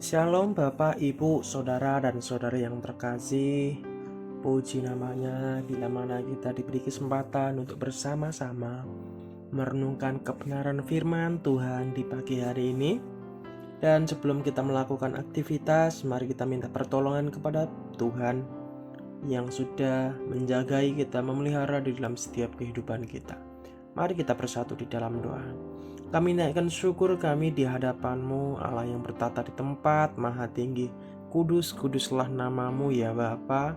Shalom Bapak, Ibu, Saudara dan Saudari yang terkasih. Puji namanya bila mana kita diberi kesempatan untuk bersama-sama merenungkan kebenaran firman Tuhan di pagi hari ini. Dan sebelum kita melakukan aktivitas, mari kita minta pertolongan kepada Tuhan yang sudah menjagai kita, memelihara di dalam setiap kehidupan kita. Mari kita bersatu di dalam doa. Kami naikkan syukur kami di hadapan-Mu, Allah yang bertata di tempat maha tinggi. Kudus, kuduslah nama-Mu ya Bapa.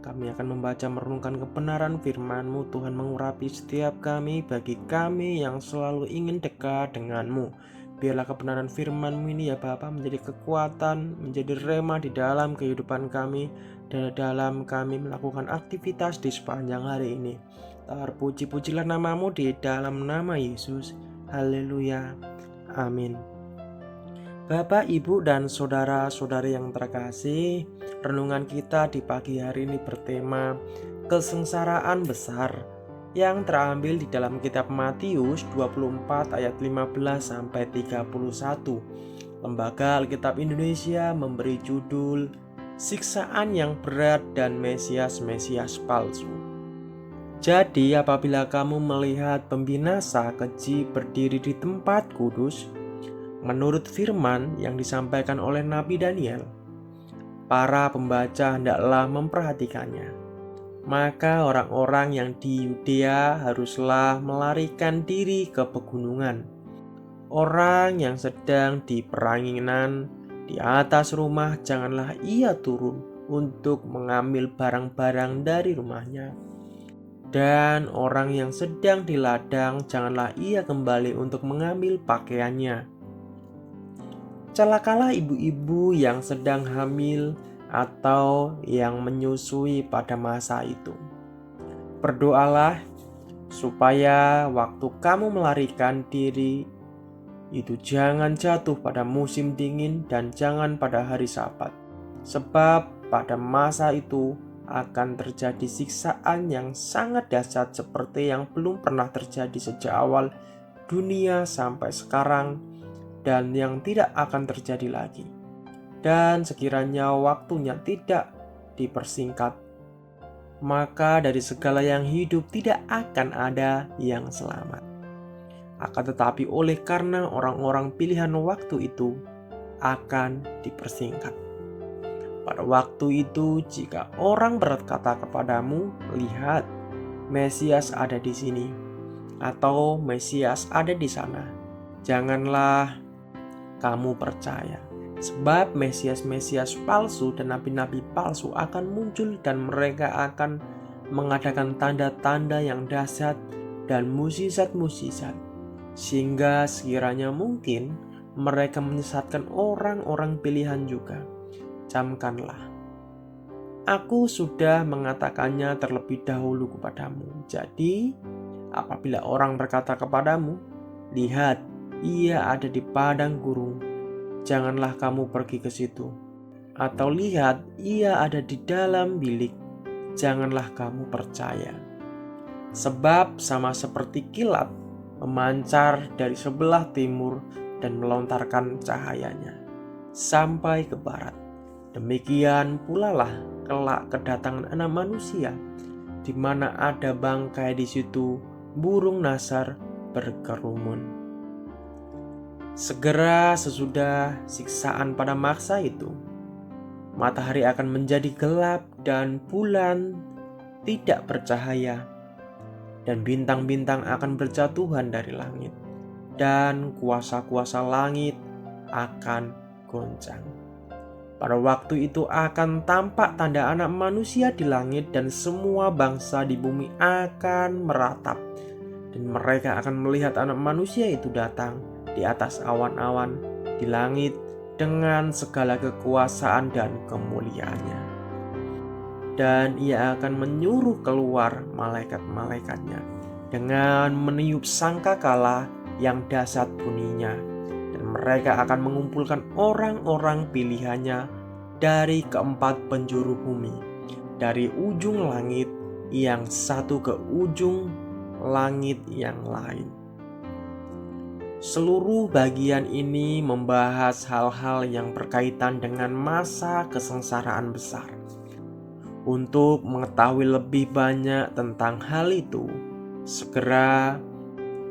Kami akan membaca merenungkan kebenaran firman-Mu. Tuhan mengurapi setiap kami, bagi kami yang selalu ingin dekat dengan-Mu. Biarlah kebenaran firman-Mu ini ya Bapa menjadi kekuatan, menjadi rema di dalam kehidupan kami, dan dalam kami melakukan aktivitas di sepanjang hari ini. Terpuji-pujilah nama-Mu di dalam nama Yesus. Haleluya, amin. Bapak, Ibu, dan saudara-saudari yang terkasih, renungan kita di pagi hari ini bertema kesengsaraan besar yang terambil di dalam kitab Matius 24 ayat 15 sampai 31. Lembaga Alkitab Indonesia memberi judul Siksaan yang Berat dan Mesias-Mesias Palsu. Jadi apabila kamu melihat pembinasa keji berdiri di tempat kudus, menurut firman yang disampaikan oleh Nabi Daniel, para pembaca hendaklah memperhatikannya. Maka orang-orang yang di Yudea haruslah melarikan diri ke pegunungan. Orang yang sedang di peranginan di atas rumah, janganlah ia turun untuk mengambil barang-barang dari rumahnya. Dan orang yang sedang di ladang, janganlah ia kembali untuk mengambil pakaiannya. Celakalah ibu-ibu yang sedang hamil atau yang menyusui pada masa itu. Berdoalah supaya waktu kamu melarikan diri itu jangan jatuh pada musim dingin dan jangan pada hari Sabat. Sebab pada masa itu akan terjadi siksaan yang sangat dahsyat seperti yang belum pernah terjadi sejak awal dunia sampai sekarang, dan yang tidak akan terjadi lagi. Dan sekiranya waktunya tidak dipersingkat, maka dari segala yang hidup tidak akan ada yang selamat. Akan tetapi oleh karena orang-orang pilihan waktu itu akan dipersingkat. Pada waktu itu, jika orang berkata kepadamu, "Lihat, Mesias ada di sini," atau "Mesias ada di sana," janganlah kamu percaya. Sebab Mesias-Mesias palsu dan nabi-nabi palsu akan muncul, dan mereka akan mengadakan tanda-tanda yang dahsyat dan mukjizat-mukjizat, sehingga sekiranya mungkin mereka menyesatkan orang-orang pilihan juga. Camkanlah, aku sudah mengatakannya terlebih dahulu kepadamu. Jadi apabila orang berkata kepadamu, "Lihat, ia ada di padang gurun," janganlah kamu pergi ke situ. Atau "Lihat, ia ada di dalam bilik," janganlah kamu percaya. Sebab sama seperti kilat memancar dari sebelah timur dan melontarkan cahayanya sampai ke barat, demikian pula lah kelak kedatangan Anak Manusia, di mana ada bangkai di situ burung nasar berkerumun. Segera sesudah siksaan pada masa itu, matahari akan menjadi gelap dan bulan tidak bercahaya, dan bintang-bintang akan berjatuhan dari langit, dan kuasa-kuasa langit akan goncang. Pada waktu itu akan tampak tanda Anak Manusia di langit, dan semua bangsa di bumi akan meratap, dan mereka akan melihat Anak Manusia itu datang di atas awan-awan di langit dengan segala kekuasaan dan kemuliaannya. Dan ia akan menyuruh keluar malaikat-malaikatnya dengan meniup sangkakala yang dahsyat bunyinya, dan mereka akan mengumpulkan orang-orang pilihannya dari keempat penjuru bumi, dari ujung langit yang satu ke ujung langit yang lain. Seluruh bagian ini membahas hal-hal yang berkaitan dengan masa kesengsaraan besar. Untuk mengetahui lebih banyak tentang hal itu, segera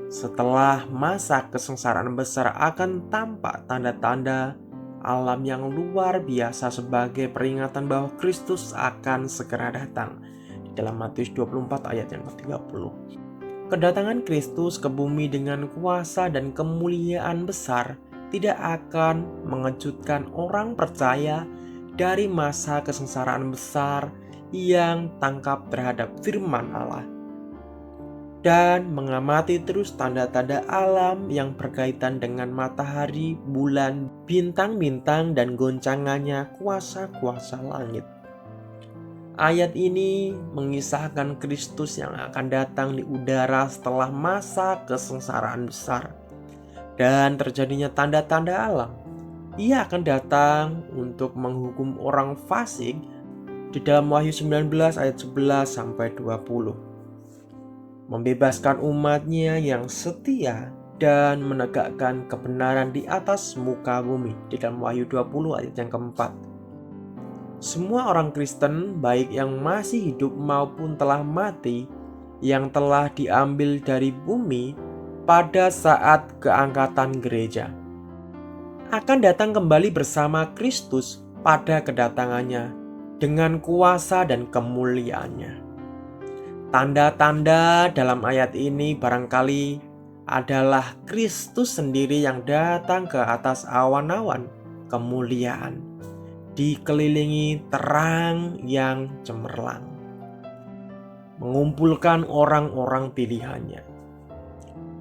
setelah masa kesengsaraan besar akan tampak tanda-tanda alam yang luar biasa sebagai peringatan bahwa Kristus akan segera datang. Di dalam Matius 24 ayat yang ke-30. Kedatangan Kristus ke bumi dengan kuasa dan kemuliaan besar tidak akan mengejutkan orang percaya dari masa kesengsaraan besar yang tangkap terhadap firman Allah dan mengamati terus tanda-tanda alam yang berkaitan dengan matahari, bulan, bintang-bintang, dan goncangannya kuasa-kuasa langit. Ayat ini mengisahkan Kristus yang akan datang di udara setelah masa kesengsaraan besar dan terjadinya tanda-tanda alam. Ia akan datang untuk menghukum orang fasik di dalam Wahyu 19 ayat 11 sampai 20. Membebaskan umatnya yang setia dan menegakkan kebenaran di atas muka bumi di dalam Wahyu 20 ayat yang keempat. Semua orang Kristen, baik yang masih hidup maupun telah mati, yang telah diambil dari bumi pada saat keangkatan gereja, akan datang kembali bersama Kristus pada kedatangannya dengan kuasa dan kemuliaannya. Tanda-tanda dalam ayat ini barangkali adalah Kristus sendiri yang datang ke atas awan-awan kemuliaan, dikelilingi terang yang cemerlang, mengumpulkan orang-orang pilihannya.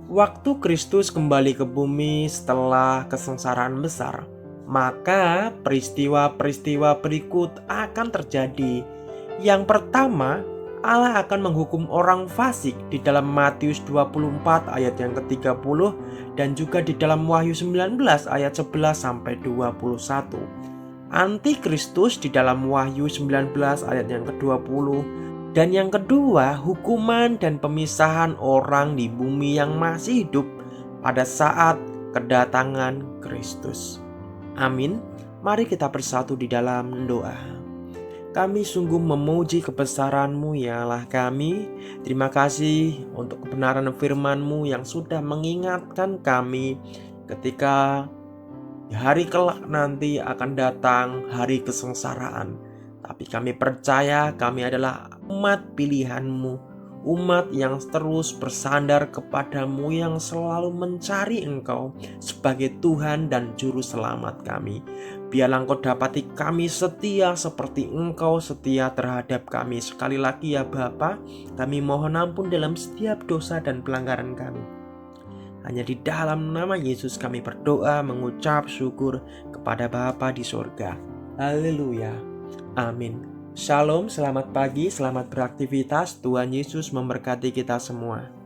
Waktu Kristus kembali ke bumi setelah kesengsaraan besar, maka peristiwa-peristiwa berikut akan terjadi. Yang pertama, Allah akan menghukum orang fasik di dalam Matius 24 ayat yang ke-30 dan juga di dalam Wahyu 19 ayat 11 sampai 21. Antikristus di dalam Wahyu 19 ayat yang ke-20. Dan yang kedua, hukuman dan pemisahan orang di bumi yang masih hidup pada saat kedatangan Kristus. Amin. Mari kita bersatu di dalam doa. Kami sungguh memuji kebesaran-Mu ya Allah kami. Terima kasih untuk kebenaran firman-Mu yang sudah mengingatkan kami ketika di hari kelak nanti akan datang hari kesengsaraan. Tapi kami percaya kami adalah umat pilihan-Mu, umat yang terus bersandar kepadamu, yang selalu mencari Engkau sebagai Tuhan dan Juru Selamat kami. Biarlah Engkau dapati kami setia seperti Engkau setia terhadap kami. Sekali lagi ya Bapa, kami mohon ampun dalam setiap dosa dan pelanggaran kami. Hanya di dalam nama Yesus kami berdoa mengucap syukur kepada Bapa di sorga. Haleluya. Amin. Shalom, selamat pagi, selamat beraktivitas. Tuhan Yesus memberkati kita semua.